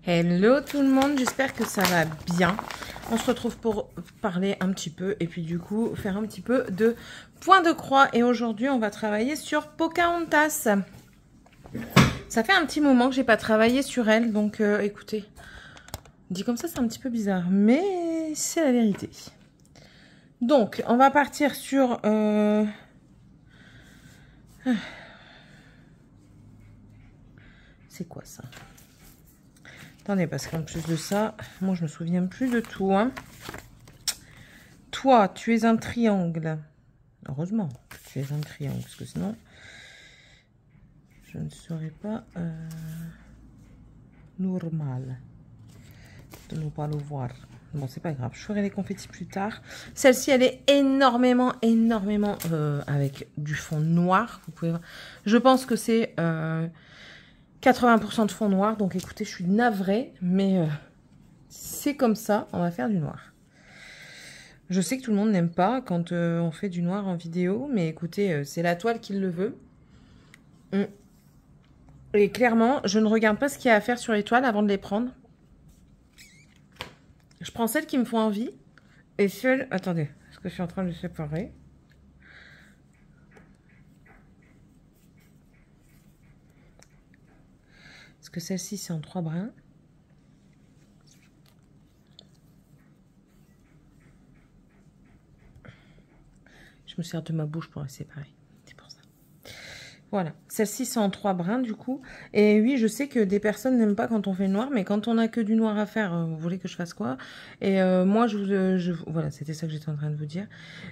Hello tout le monde, j'espère que ça va bien. On se retrouve pour parler un petit peu et puis du coup faire un petit peu de point de croix. Et aujourd'hui on va travailler sur Pocahontas. Ça fait un petit moment que j'ai pas travaillé sur elle, donc écoutez, dit comme ça c'est un petit peu bizarre, mais c'est la vérité. Donc on va partir sur... C'est quoi ça? Attendez, parce qu'en plus de ça, moi je me souviens plus de tout. Hein. Toi, tu es un triangle. Heureusement que tu es un triangle, parce que sinon, je ne serais pas normal de ne pas le voir. Bon, c'est pas grave, je ferai les confettis plus tard. Celle-ci, elle est énormément avec du fond noir. Vous pouvez voir. Je pense que c'est 80% de fond noir. Donc écoutez, je suis navrée, mais c'est comme ça, on va faire du noir. Je sais que tout le monde n'aime pas quand on fait du noir en vidéo, mais écoutez, c'est la toile qui le veut. Et clairement, je ne regarde pas ce qu'il y a à faire sur les toiles avant de les prendre. Je prends celles qui me font envie. Et celles... Attendez, est-ce que je suis en train de les séparer? Parce que celle-ci, c'est en 3 brins. Je me sers de ma bouche pour les séparer. C'est pour ça. Voilà. Celle-ci, c'est en 3 brins, du coup. Et oui, je sais que des personnes n'aiment pas quand on fait le noir, mais quand on a que du noir à faire, vous voulez que je fasse quoi? Et moi, voilà, c'était ça que j'étais en train de vous dire.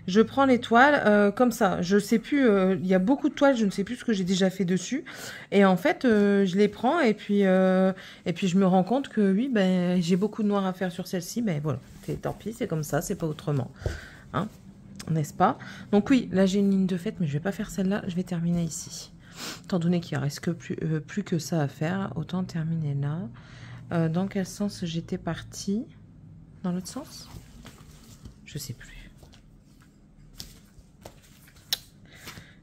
Je prends les toiles comme ça. Je sais plus, il y a beaucoup de toiles, je ne sais plus ce que j'ai déjà fait dessus. Et en fait, je les prends et puis je me rends compte que oui, ben, j'ai beaucoup de noir à faire sur celle-ci. Ben voilà, tant pis, c'est comme ça, c'est pas autrement. Hein? N'est-ce pas? Donc oui, là j'ai une ligne de faite, mais je vais pas faire celle-là, je vais terminer ici. Étant donné qu'il ne reste que plus que ça à faire, autant terminer là. Dans quel sens j'étais partie? Dans l'autre sens? Je sais plus.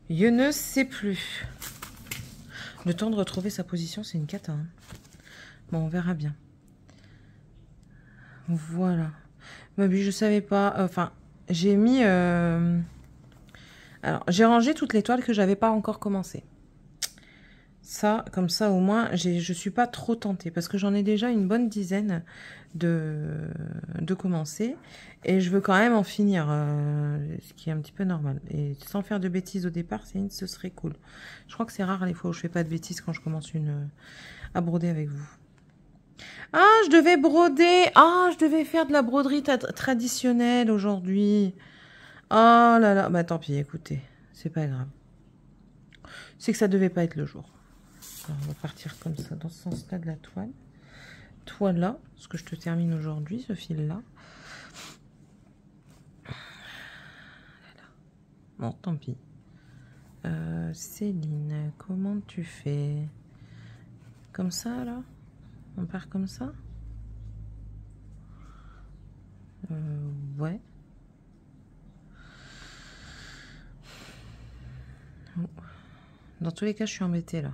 Je ne sais plus. Le temps de retrouver sa position, c'est une cata. Hein. Bon, on verra bien. Voilà. Mais oui, je savais pas. Enfin, j'ai mis... Alors, j'ai rangé toutes les toiles que j'avais pas encore commencé. Ça, comme ça, au moins, je suis pas trop tentée. Parce que j'en ai déjà une bonne dizaine de commencer. Et je veux quand même en finir. Ce qui est un petit peu normal. Et sans faire de bêtises au départ, ce serait cool. Je crois que c'est rare les fois où je fais pas de bêtises quand je commence à broder avec vous. Ah, je devais broder. Ah, je devais faire de la broderie traditionnelle aujourd'hui. Oh là là. Bah tant pis, écoutez. C'est pas grave. C'est que ça devait pas être le jour. Alors, on va partir comme ça, dans ce sens-là de la toile. Toi là, ce que je te termine aujourd'hui, ce fil-là. Bon, tant pis. Céline, comment tu fais? Comme ça, là? On part comme ça? Ouais. Dans tous les cas, je suis embêtée, là.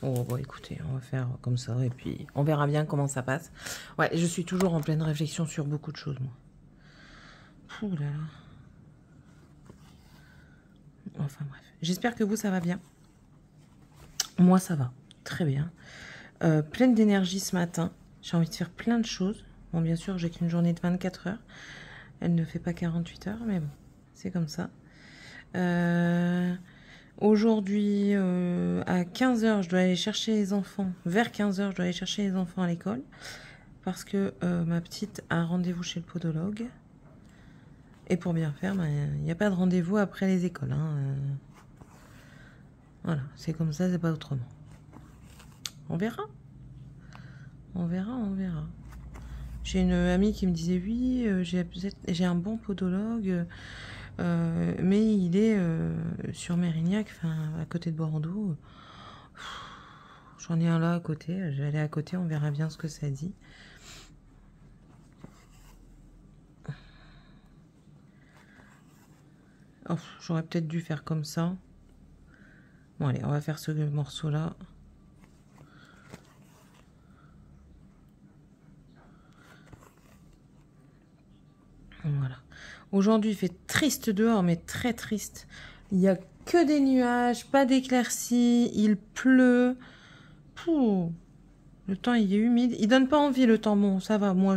Oh, bon, écoutez, on va faire comme ça, et puis on verra bien comment ça passe. Ouais, je suis toujours en pleine réflexion sur beaucoup de choses, moi. Ouh là là. Enfin bref, j'espère que vous, ça va bien. Moi, ça va très bien. Pleine d'énergie ce matin. J'ai envie de faire plein de choses. Bon, bien sûr, j'ai qu'une journée de 24 heures. Elle ne fait pas 48 heures, mais bon, c'est comme ça. Aujourd'hui, à 15 heures, je dois aller chercher les enfants. Vers 15 heures, je dois aller chercher les enfants à l'école. Parce que ma petite a rendez-vous chez le podologue. Et pour bien faire, il n'y a pas de rendez-vous après les écoles. Hein. Voilà, c'est comme ça, c'est pas autrement. On verra. On verra, on verra. J'ai une amie qui me disait, oui, j'ai un bon podologue, mais il est sur Mérignac, enfin, à côté de Bordeaux. J'en ai un là à côté, je vais aller à côté, on verra bien ce que ça dit. Oh, j'aurais peut-être dû faire comme ça. Bon, allez, on va faire ce morceau-là. Voilà. Aujourd'hui, il fait triste dehors, mais très triste. Il n'y a que des nuages, pas d'éclaircies, il pleut. Pouh. Le temps, il est humide. Il donne pas envie, le temps. Bon, ça va. Moi,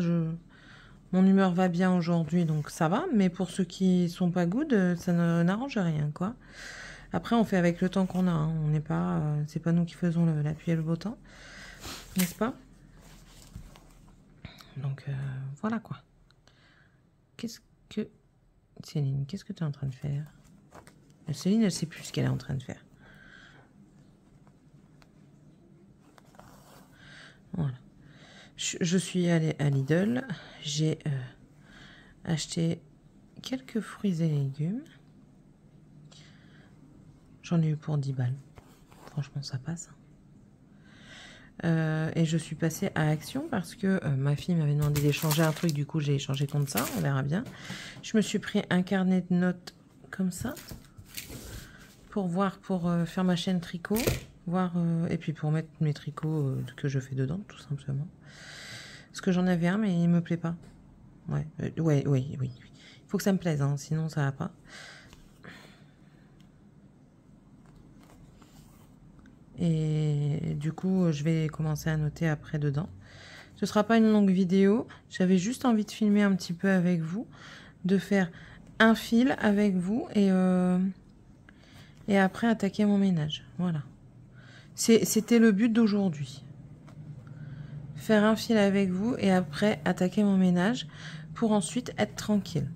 mon humeur va bien aujourd'hui, donc ça va. Mais pour ceux qui sont pas good, ça n'arrange rien, quoi. Après, on fait avec le temps qu'on a. Hein. On n'est pas... c'est pas nous qui faisons la pluie et le beau temps. N'est-ce pas? Donc, voilà, quoi. Qu'est-ce que... Céline, qu'est-ce que tu es en train de faire? Céline, elle sait plus ce qu'elle est en train de faire. Voilà. Je suis allée à Lidl. J'ai acheté quelques fruits et légumes. J'en ai eu pour 10 balles. Franchement, ça passe. Et je suis passée à Action parce que ma fille m'avait demandé d'échanger un truc. Du coup, j'ai échangé contre ça. On verra bien. Je me suis pris un carnet de notes comme ça. Pour voir, pour faire ma chaîne tricot. Voir, et puis pour mettre mes tricots que je fais dedans, tout simplement. Parce que j'en avais un, mais il me plaît pas. Ouais, oui. Il faut que ça me plaise, hein, sinon ça va pas. Et du coup, je vais commencer à noter après dedans. Ce sera pas une longue vidéo. J'avais juste envie de filmer un petit peu avec vous, de faire un fil avec vous et après attaquer mon ménage. Voilà. C'était le but d'aujourd'hui. Faire un fil avec vous et après attaquer mon ménage pour ensuite être tranquille.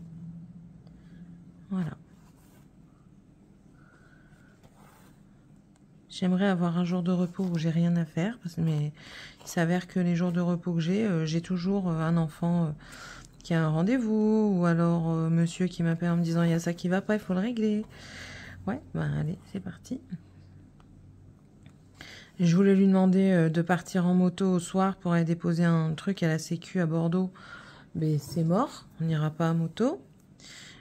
Voilà. J'aimerais avoir un jour de repos où j'ai rien à faire, mais il s'avère que les jours de repos que j'ai toujours un enfant qui a un rendez-vous, ou alors monsieur qui m'appelle en me disant il y a ça qui va pas, il faut le régler. Ouais, ben allez, c'est parti. Je voulais lui demander de partir en moto au soir pour aller déposer un truc à la Sécu à Bordeaux, mais c'est mort, on n'ira pas à moto.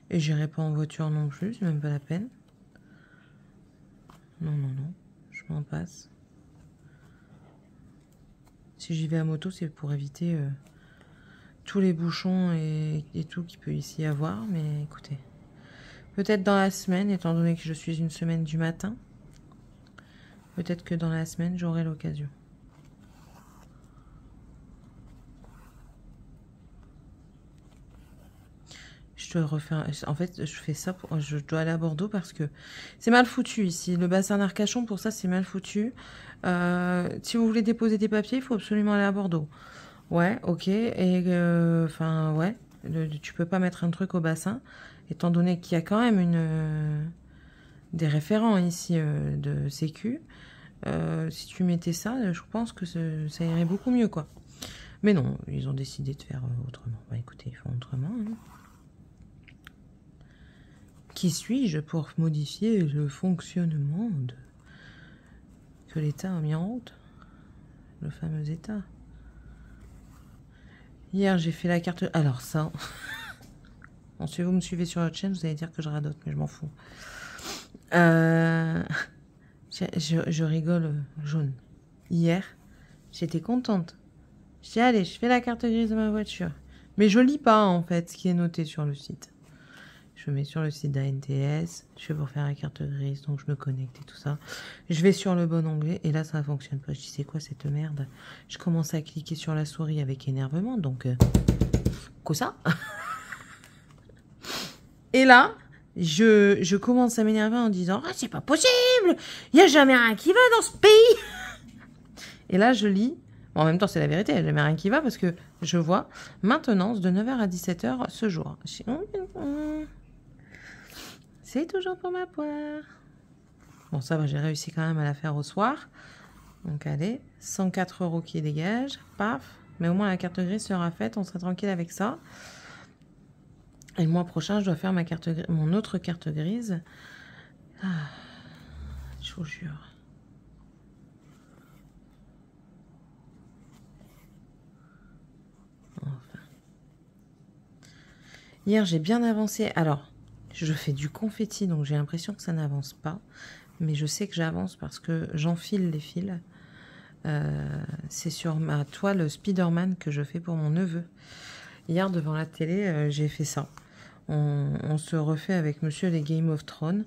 Et j'irai pas en voiture non plus, c'est même pas la peine. Non, je m'en passe. Si j'y vais à moto, c'est pour éviter tous les bouchons et tout qu'il peut ici y avoir. Mais écoutez, peut-être dans la semaine, étant donné que je suis une semaine du matin, peut-être que dans la semaine, j'aurai l'occasion. Je dois refaire... En fait, je fais ça pour... Je dois aller à Bordeaux parce que c'est mal foutu ici. Le bassin d'Arcachon, pour ça, c'est mal foutu. Si vous voulez déposer des papiers, il faut absolument aller à Bordeaux. Ouais, ok. Et enfin, ouais. Tu peux pas mettre un truc au bassin, étant donné qu'il y a quand même des référents ici de Sécu. Si tu mettais ça, je pense que ça irait beaucoup mieux, quoi. Mais non, ils ont décidé de faire autrement. Bah écoutez, ils font autrement. Hein. Qui suis-je pour modifier le fonctionnement que l'État a mis en route? Le fameux État. Hier, j'ai fait la carte... Alors ça... Bon, si vous me suivez sur votre chaîne, vous allez dire que je radote, mais je m'en fous. Je rigole jaune. Hier, j'étais contente. Je dis, allez, je fais la carte grise de ma voiture. Mais je lis pas, en fait, ce qui est noté sur le site. Je mets sur le site d'ANTS, je fais pour faire la carte grise, donc je me connecte et tout ça. Je vais sur le bon onglet, et là, ça ne fonctionne pas. Je dis, c'est quoi cette merde? Je commence à cliquer sur la souris avec énervement, donc... quoi ça? Et là, je commence à m'énerver en disant, ah, c'est pas possible! Il n'y a jamais rien qui va dans ce pays! Et là, je lis... Bon, en même temps, c'est la vérité, il n'y a jamais rien qui va, parce que je vois maintenance de 9h à 17h ce jour. C'est toujours pour ma poire. Bon, ça va, j'ai réussi quand même à la faire au soir. Donc, allez, 104 € qui dégagent. Paf. Mais au moins, la carte grise sera faite. On sera tranquille avec ça. Et le mois prochain, je dois faire mon autre carte grise. Ah, je vous jure. Enfin. Hier, j'ai bien avancé. Alors... Je fais du confetti, donc j'ai l'impression que ça n'avance pas. mais je sais que j'avance parce que j'enfile les fils. C'est sur ma toile Spider-Man que je fais pour mon neveu. Hier, devant la télé, j'ai fait ça. On se refait avec monsieur les Game of Thrones.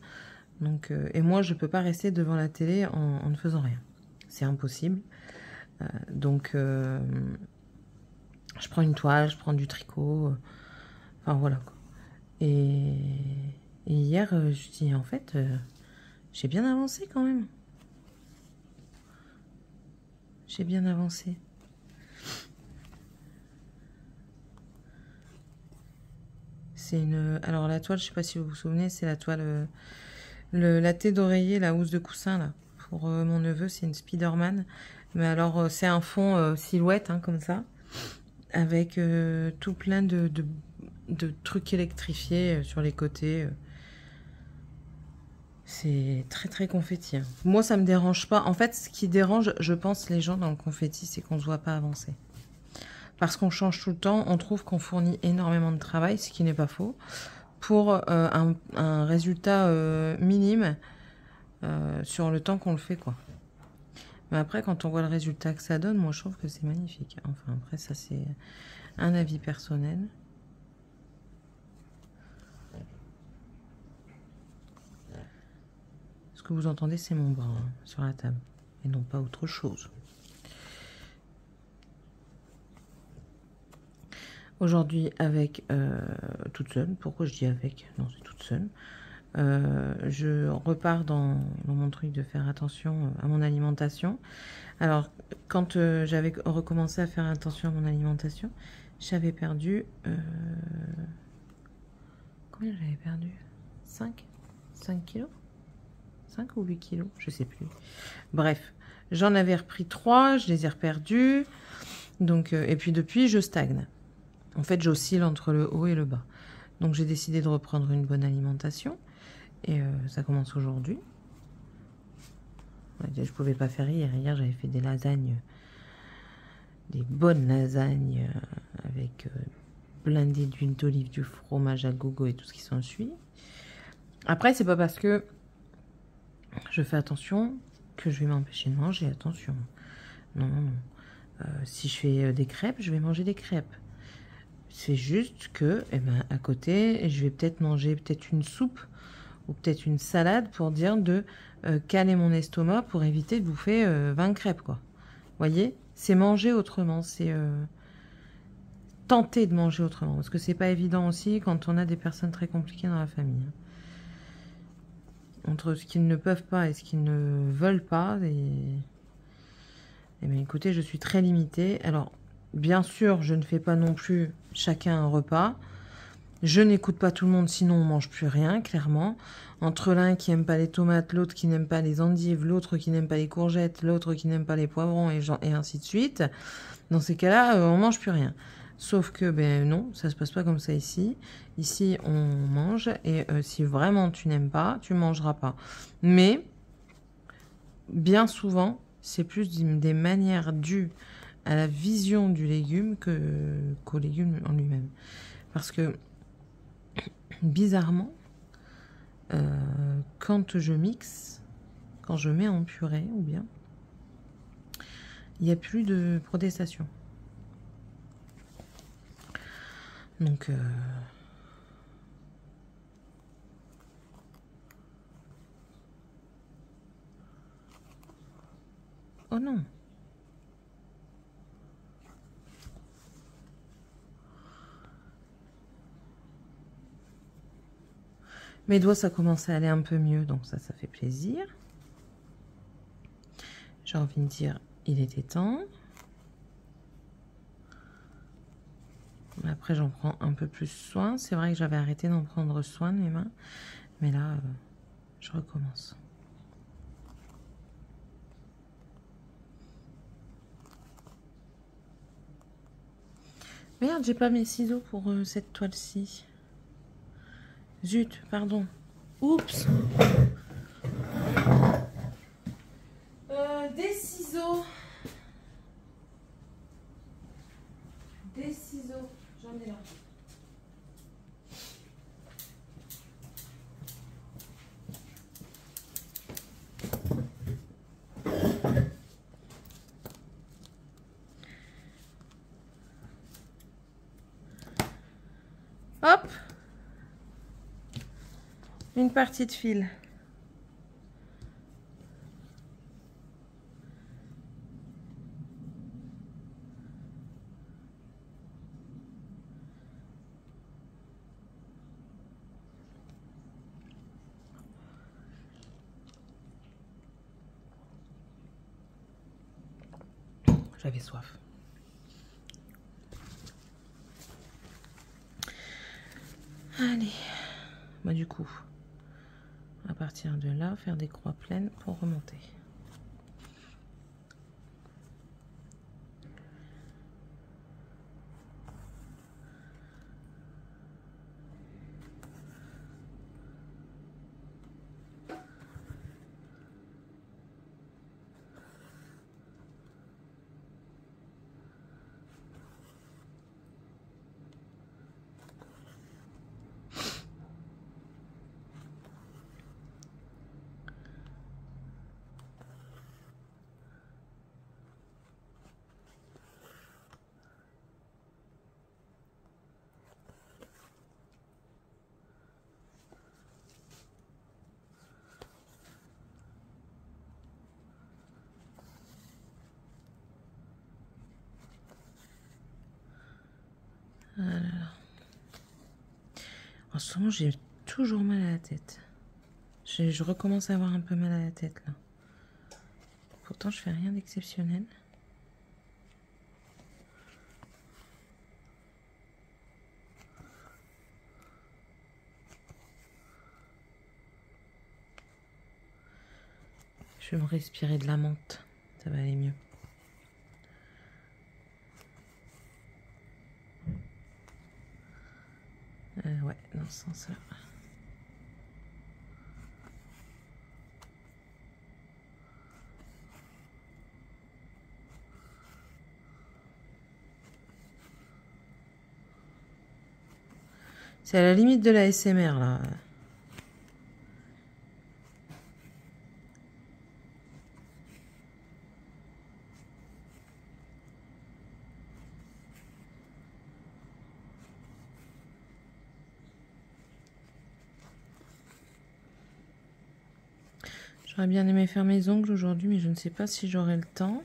Donc, et moi, je peux pas rester devant la télé en ne faisant rien. C'est impossible. Donc, je prends une toile, je prends du tricot. Enfin, voilà, quoi. Et hier, je dis, en fait, j'ai bien avancé quand même. J'ai bien avancé. C'est une... Alors, la toile, je sais pas si vous vous souvenez, c'est la toile... la tête d'oreiller, la housse de coussin, là. Pour mon neveu, c'est une Spider-Man. Mais alors, c'est un fond silhouette, hein, comme ça. Avec tout plein de trucs électrifiés sur les côtés. C'est très très confetti. Hein. Moi, ça me dérange pas. En fait, ce qui dérange, je pense, les gens dans le confetti, c'est qu'on ne se voit pas avancer. Parce qu'on change tout le temps, on trouve qu'on fournit énormément de travail, ce qui n'est pas faux, pour un résultat minime sur le temps qu'on le fait, quoi. Mais après, quand on voit le résultat que ça donne, moi, je trouve que c'est magnifique. Enfin, après, ça, c'est un avis personnel. Ce que vous entendez, c'est mon bras hein, sur la table, et non pas autre chose. Aujourd'hui, avec toute seule. Pourquoi je dis avec? Non, c'est toute seule. Je repars dans mon truc de faire attention à mon alimentation. Alors, quand j'avais recommencé à faire attention à mon alimentation, j'avais perdu... combien j'avais perdu? 5 kilos? 5 ou 8 kilos, je sais plus. Bref, j'en avais repris 3, je les ai reperdus. Donc, et puis depuis, je stagne. En fait, j'oscille entre le haut et le bas. Donc, j'ai décidé de reprendre une bonne alimentation. Et ça commence aujourd'hui. Ouais, je pouvais pas faire hier. Hier, j'avais fait des lasagnes. Des bonnes lasagnes avec blindé d'huile d'olive, du fromage à gogo et tout ce qui s'ensuit. Après, c'est pas parce que je fais attention que je vais m'empêcher de manger, attention. Non, non, non. Si je fais des crêpes, je vais manger des crêpes. C'est juste que, eh ben, à côté, je vais peut-être manger une soupe ou peut-être une salade pour dire de caler mon estomac pour éviter de bouffer 20 crêpes, quoi. Vous voyez? C'est manger autrement, c'est tenter de manger autrement. Parce que c'est pas évident aussi quand on a des personnes très compliquées dans la famille. Entre ce qu'ils ne peuvent pas et ce qu'ils ne veulent pas. Et bien, écoutez, je suis très limitée. Alors, bien sûr, je ne fais pas non plus chacun un repas. Je n'écoute pas tout le monde, sinon on mange plus rien, clairement. Entre l'un qui n'aime pas les tomates, l'autre qui n'aime pas les endives, l'autre qui n'aime pas les courgettes, l'autre qui n'aime pas les poivrons, et ainsi de suite. Dans ces cas-là, on mange plus rien. Sauf que, ben non, ça se passe pas comme ça ici. Ici, on mange, et si vraiment tu n'aimes pas, tu mangeras pas. Mais, bien souvent, c'est plus des manières dues à la vision du légume qu'au légume en lui-même. Parce que, bizarrement, quand je mixe, quand je mets en purée ou bien, il n'y a plus de protestation. Donc, oh non. Mes doigts, ça commence à aller un peu mieux, donc ça fait plaisir. J'ai envie de dire, il était temps. Après, j'en prends un peu plus soin. C'est vrai que j'avais arrêté d'en prendre soin de mes mains. Mais là, je recommence. Merde, j'ai pas mes ciseaux pour cette toile-ci. Zut, pardon. Oups. Des ciseaux. Des ciseaux. J'en ai là. Hop. Une partie de fil. J'avais soif. Allez. Bah, du coup, à partir de là, faire des croix pleines pour remonter. Voilà. En ce moment, j'ai toujours mal à la tête. Je recommence à avoir un peu mal à la tête là. Pourtant, je fais rien d'exceptionnel. Je vais me respirer de la menthe. Ça va aller mieux. Ouais, dans ce sens-là. C'est à la limite de la SMR là. J'aurais bien aimé faire mes ongles aujourd'hui, mais je ne sais pas si j'aurai le temps.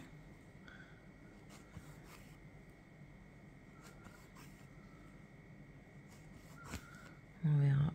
On verra.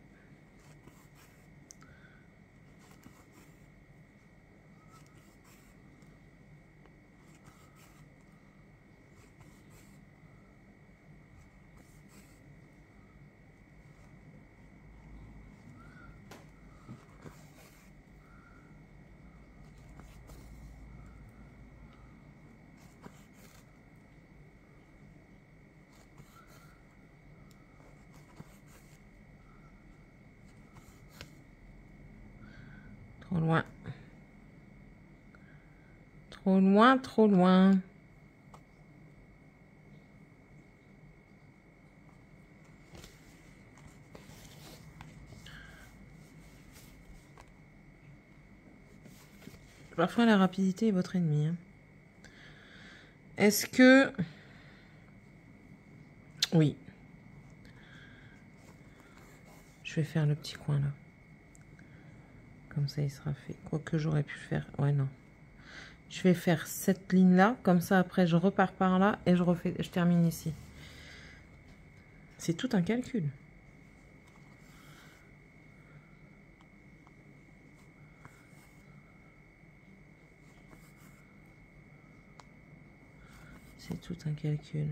Trop loin. Trop loin, trop loin. Parfois, la rapidité est votre ennemi. Hein. Est-ce que... Oui. Je vais faire le petit coin là. Comme ça, il sera fait. Quoique j'aurais pu faire... Ouais, non. Je vais faire cette ligne-là. Comme ça, après, je repars par là et je termine ici. C'est tout un calcul. C'est tout un calcul.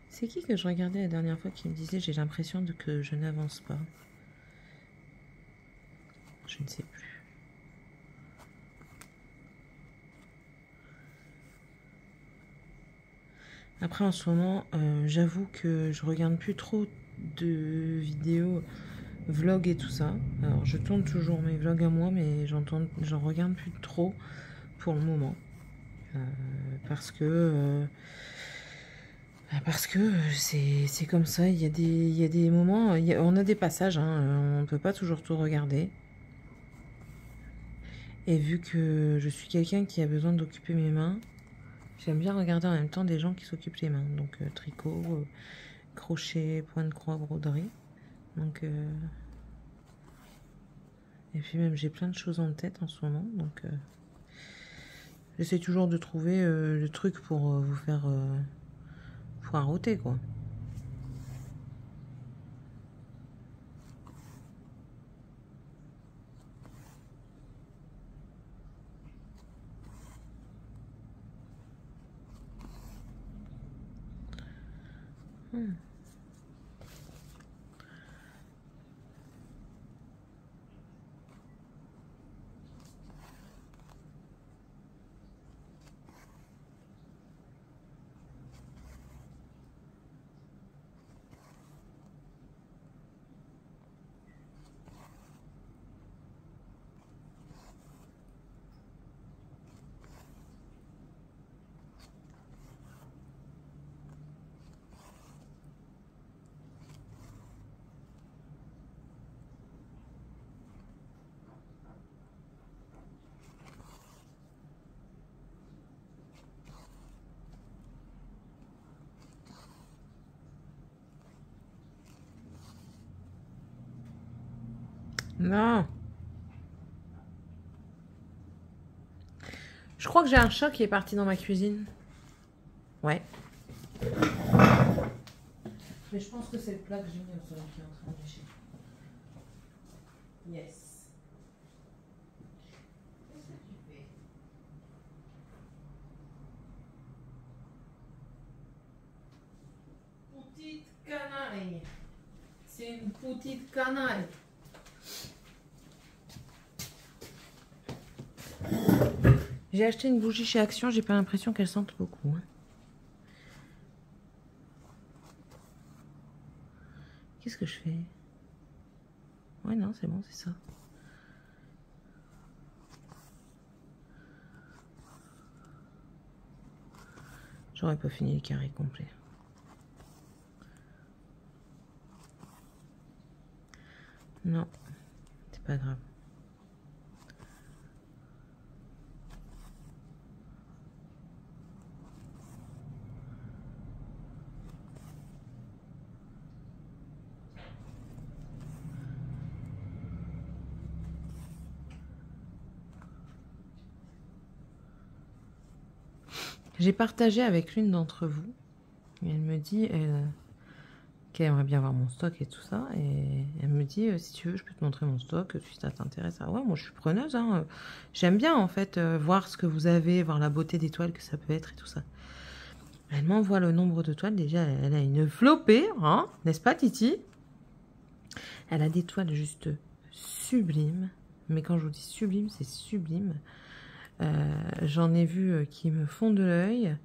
C'est qui que je regardais la dernière fois qui me disait j'ai l'impression que je n'avance pas? Je ne sais plus. Après en ce moment, j'avoue que je regarde plus trop de vidéos vlog et tout ça. Alors je tourne toujours mes vlogs à moi, mais j'en regarde plus trop pour le moment. Parce que c'est comme ça, il y a des moments, on a des passages, hein, on ne peut pas toujours tout regarder. Et vu que je suis quelqu'un qui a besoin d'occuper mes mains, J'aime bien regarder en même temps des gens qui s'occupent les mains. Donc tricot, crochet, point de croix, broderie. Donc et puis même j'ai plein de choses en tête en ce moment. Donc j'essaie toujours de trouver le truc pour vous faire poireauter quoi. Non. Je crois que j'ai un chat qui est parti dans ma cuisine. Ouais. Mais je pense que c'est le plat que j'ai mis au sol qui est en train de lécher. Yes. Qu'est-ce que tu fais? Petite canaille. C'est une petite canaille. J'ai acheté une bougie chez Action, j'ai pas l'impression qu'elle sente beaucoup. Hein. Qu'est-ce que je fais? Ouais, non, c'est bon, c'est ça. J'aurais pas fini le carré complet. Non, c'est pas grave. J'ai partagé avec l'une d'entre vous. Et elle me dit qu'elle aimerait bien voir mon stock et tout ça. Et elle me dit, si tu veux, je peux te montrer mon stock, si ça t'intéresse. Ah ouais, moi je suis preneuse. Hein. J'aime bien en fait voir ce que vous avez, voir la beauté des toiles que ça peut être et tout ça. Elle m'envoie le nombre de toiles. Déjà, elle a une flopée, hein, n'est-ce pas Titi? Elle a des toiles juste sublimes. Mais quand je vous dis sublime, c'est sublime. J'en ai vu qui me font de l'œil.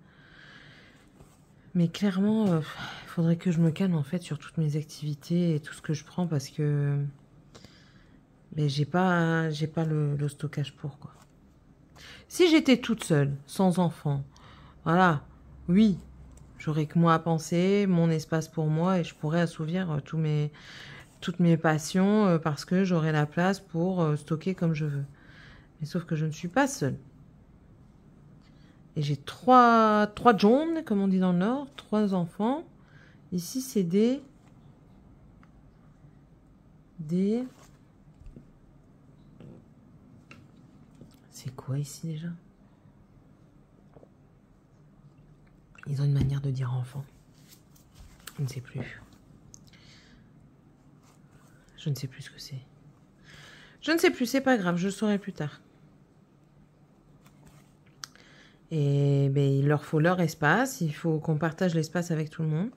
Mais clairement, il faudrait que je me calme en fait sur toutes mes activités et tout ce que je prends parce que j'ai pas le stockage pour quoi. Si j'étais toute seule, sans enfant, voilà, oui, j'aurais que moi à penser, mon espace pour moi et je pourrais assouvir toutes mes passions parce que j'aurais la place pour stocker comme je veux. Mais sauf que je ne suis pas seule. Et j'ai trois jaunes, comme on dit dans le Nord, 3 enfants. Ici, c'est des... C'est quoi ici déjà? Ils ont une manière de dire enfant. Je ne sais plus. Je ne sais plus ce que c'est. Je ne sais plus, c'est pas grave, je le saurai plus tard. Et il leur faut leur espace, il faut qu'on partage l'espace avec tout le monde.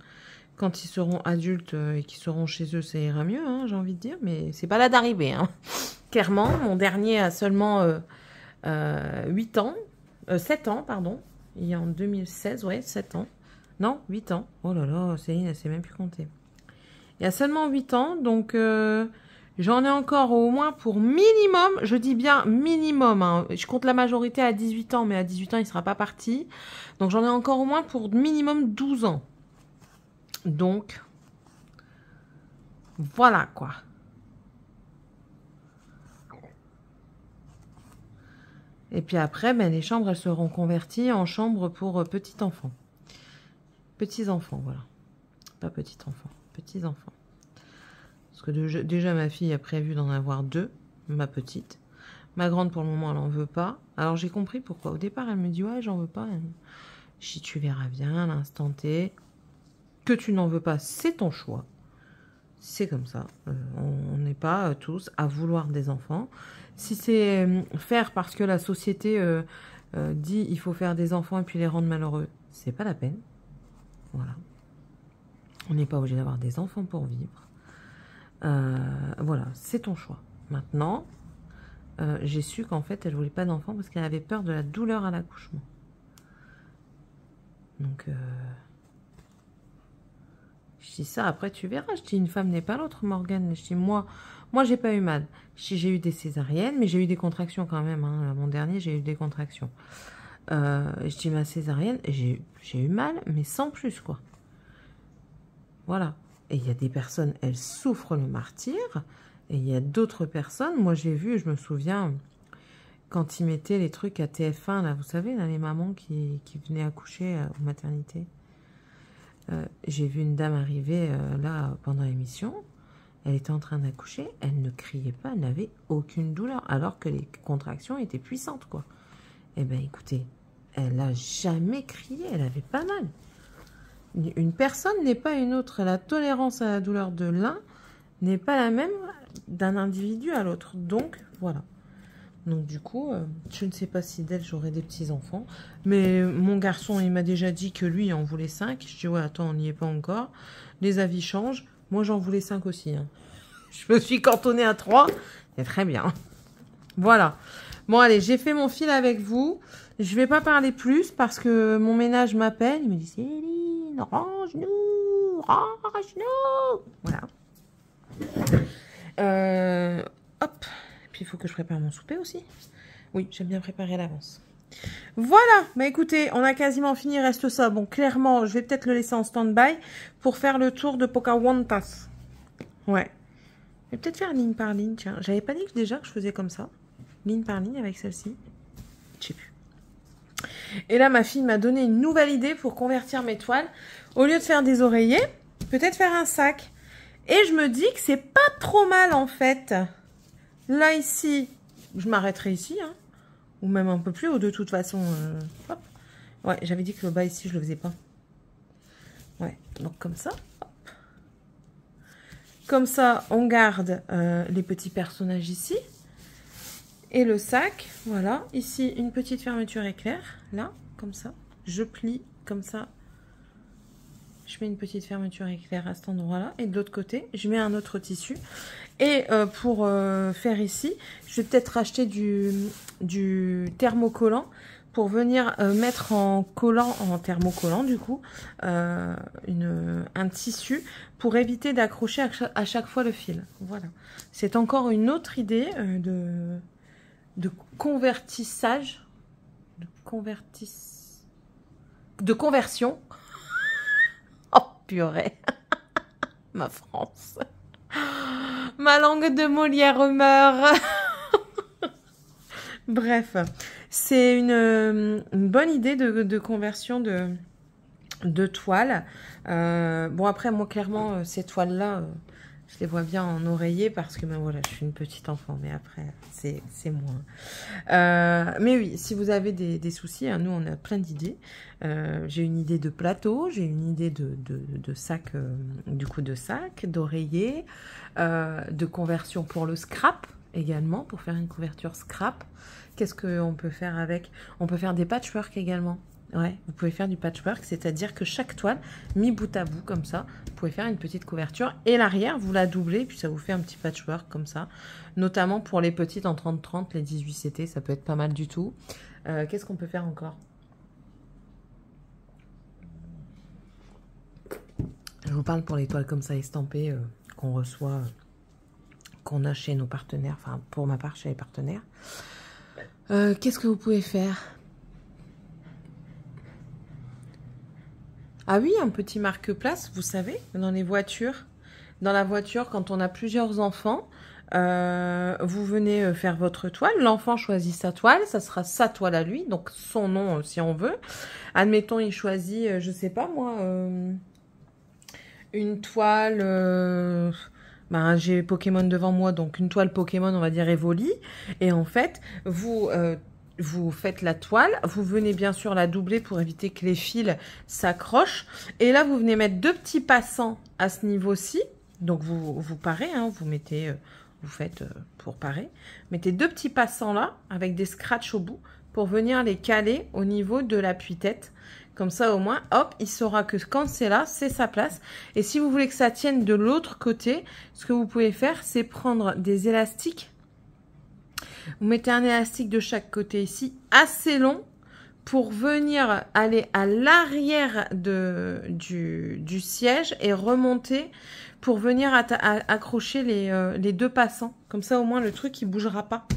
Quand ils seront adultes et qu'ils seront chez eux, ça ira mieux, hein, j'ai envie de dire, mais c'est pas là d'arriver. Hein. Clairement, mon dernier a seulement 8 ans, 7 ans, pardon. Il est en 2016, ouais, 7 ans. Non, 8 ans. Oh là là, Céline, elle sait même plus compter. Il a seulement 8 ans, donc j'en ai encore au moins pour minimum, je dis bien minimum, hein. Je compte la majorité à 18 ans, mais à 18 ans, il ne sera pas parti. Donc j'en ai encore au moins pour minimum 12 ans. Donc, voilà quoi. Et puis après, ben, les chambres, elles seront converties en chambres pour petits-enfants. Petits-enfants, voilà. Pas petits-enfants, petits-enfants. Parce que déjà, ma fille a prévu d'en avoir 2, ma petite. Ma grande, pour le moment, elle n'en veut pas. Alors, j'ai compris pourquoi. Au départ, elle me dit, ouais, j'en veux pas. Je dis, tu verras bien, à l'instant T. Que tu n'en veux pas, c'est ton choix. C'est comme ça. On n'est pas tous à vouloir des enfants. Si c'est faire parce que la société dit il faut faire des enfants et puis les rendre malheureux, c'est pas la peine. Voilà. On n'est pas obligé d'avoir des enfants pour vivre. Voilà, c'est ton choix. Maintenant, j'ai su qu'en fait, elle voulait pas d'enfants parce qu'elle avait peur de la douleur à l'accouchement. Donc, je dis ça, après tu verras. Je dis, une femme n'est pas l'autre, Morgane. Je dis, moi j'ai pas eu mal. Je dis, j'ai eu des césariennes, mais j'ai eu des contractions quand même. Hein. Mon dernier, j'ai eu des contractions. Je dis, ma césarienne, j'ai eu mal, mais sans plus, quoi. Voilà. Et il y a des personnes, elles souffrent le martyre. Et il y a d'autres personnes, moi j'ai vu, je me souviens, quand ils mettaient les trucs à TF1, là, vous savez, là, les mamans qui venaient accoucher aux maternités. J'ai vu une dame arriver là pendant l'émission. Elle était en train d'accoucher. Elle ne criait pas, elle n'avait aucune douleur. Alors que les contractions étaient puissantes, quoi. Eh bien, écoutez, elle n'a jamais crié. Elle avait pas mal. Une personne n'est pas une autre. La tolérance à la douleur de l'un n'est pas la même d'un individu à l'autre. Donc, voilà. Donc du coup, je ne sais pas si d'elle j'aurai des petits-enfants. Mais mon garçon, il m'a déjà dit que lui, il en voulait 5. Je dis, ouais, attends, on n'y est pas encore. Les avis changent. Moi, j'en voulais 5 aussi. Hein. Je me suis cantonnée à 3. C'est très bien. Voilà. Bon, allez, j'ai fait mon fil avec vous. Je vais pas parler plus parce que mon ménage m'appelle. Il me dit, Céline, range-nous, range-nous. Voilà. Hop. Il faut que je prépare mon souper aussi. Oui, j'aime bien préparer à l'avance. Voilà, bah écoutez, on a quasiment fini, il reste ça. Bon, clairement, je vais peut-être le laisser en stand-by pour faire le tour de Pocahontas. Ouais. Je vais peut-être faire ligne par ligne, tiens. J'avais pas dit que déjà que je faisais comme ça. Ligne par ligne avec celle-ci. Je sais plus. Et là, ma fille m'a donné une nouvelle idée pour convertir mes toiles. Au lieu de faire des oreillers, peut-être faire un sac. Et je me dis que c'est pas trop mal en fait. Là, ici, je m'arrêterai ici, hein, ou même un peu plus haut de toute façon. Hop. Ouais, j'avais dit que le bas ici, je le faisais pas. Ouais, donc comme ça. Hop. Comme ça, on garde les petits personnages ici. Et le sac, voilà. Ici, une petite fermeture éclair. Là, comme ça. Je plie comme ça. Je mets une petite fermeture éclair à cet endroit-là. Et de l'autre côté, je mets un autre tissu. Et pour faire ici, je vais peut-être racheter du thermocollant pour venir mettre en collant, en thermocollant du coup, un tissu pour éviter d'accrocher à chaque fois le fil. Voilà. C'est encore une autre idée de convertissage, de conversion. Oh purée, ma France. Ma langue de Molière meurt. Bref, c'est une bonne idée de conversion de toile. Bon, après, moi, clairement, ces toiles-là, je les vois bien en oreiller parce que, ben voilà, je suis une petite enfant. Mais après, c'est moins. Mais oui, si vous avez des soucis, hein, nous, on a plein d'idées. J'ai une idée de plateau, j'ai une idée de sac, du coup, de sac, d'oreiller, de conversion pour le scrap également, pour faire une couverture scrap. Qu'est-ce qu'on peut faire avec? On peut faire des patchwork également. Ouais, vous pouvez faire du patchwork, c'est-à-dire que chaque toile, mis bout à bout comme ça, vous pouvez faire une petite couverture. Et l'arrière, vous la doublez, puis ça vous fait un petit patchwork comme ça. Notamment pour les petites en 30-30, les 18 CT, ça peut être pas mal du tout. Qu'est-ce qu'on peut faire encore? Je vous parle pour les toiles comme ça estampées qu'on reçoit, qu'on a chez nos partenaires, enfin pour ma part chez les partenaires. Qu'est-ce que vous pouvez faire? Ah oui, un petit marque-place, vous savez, dans les voitures. Dans la voiture, quand on a plusieurs enfants, Vous venez faire votre toile. L'enfant choisit sa toile. Ça sera sa toile à lui. Donc, son nom, si on veut. Admettons, il choisit, je sais pas moi, une toile... ben, j'ai Pokémon devant moi, donc une toile Pokémon, on va dire Evoli. Et en fait, vous faites la toile. Vous venez bien sûr la doubler pour éviter que les fils s'accrochent. Et là, vous venez mettre 2 petits passants à ce niveau-ci. Donc, vous parez, hein, vous mettez... vous faites pour parer. Mettez 2 petits passants là, avec des scratchs au bout, pour venir les caler au niveau de l'appui-tête. Comme ça, au moins, hop, il saura que quand c'est là, c'est sa place. Et si vous voulez que ça tienne de l'autre côté, ce que vous pouvez faire, c'est prendre des élastiques. Vous mettez un élastique de chaque côté ici, assez long, pour venir aller à l'arrière du siège et remonter pour venir accrocher les 2 passants. Comme ça, au moins, le truc, il bougera pas.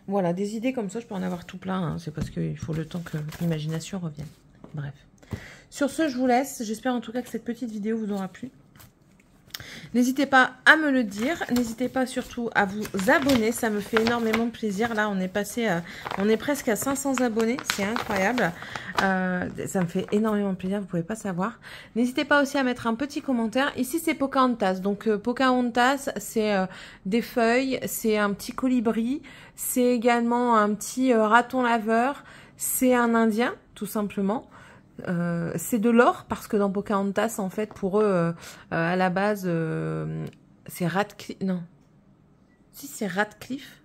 Voilà, des idées comme ça, je peux en avoir tout plein. Hein. C'est parce qu'il faut le temps que l'imagination revienne. Bref. Sur ce, je vous laisse. J'espère en tout cas que cette petite vidéo vous aura plu. N'hésitez pas à me le dire. N'hésitez pas surtout à vous abonner. Ça me fait énormément plaisir. Là, on est passé on est presque à 500 abonnés. C'est incroyable. Ça me fait énormément plaisir. Vous pouvez pas savoir. N'hésitez pas aussi à mettre un petit commentaire. Ici, c'est Pocahontas. Donc, Pocahontas, c'est des feuilles. C'est un petit colibri. C'est également un petit raton laveur. C'est un Indien, tout simplement. C'est de l'or parce que dans Pocahontas, en fait, pour eux, à la base, c'est Radcliffe. Non. Si, c'est Radcliffe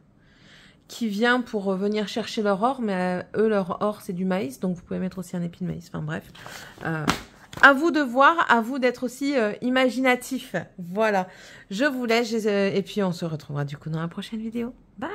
qui vient pour venir chercher leur or, mais eux, leur or, c'est du maïs. Donc, vous pouvez mettre aussi un épi de maïs. Enfin, bref. À vous de voir, à vous d'être aussi imaginatif. Voilà. Je vous laisse et puis on se retrouvera du coup dans la prochaine vidéo. Bye!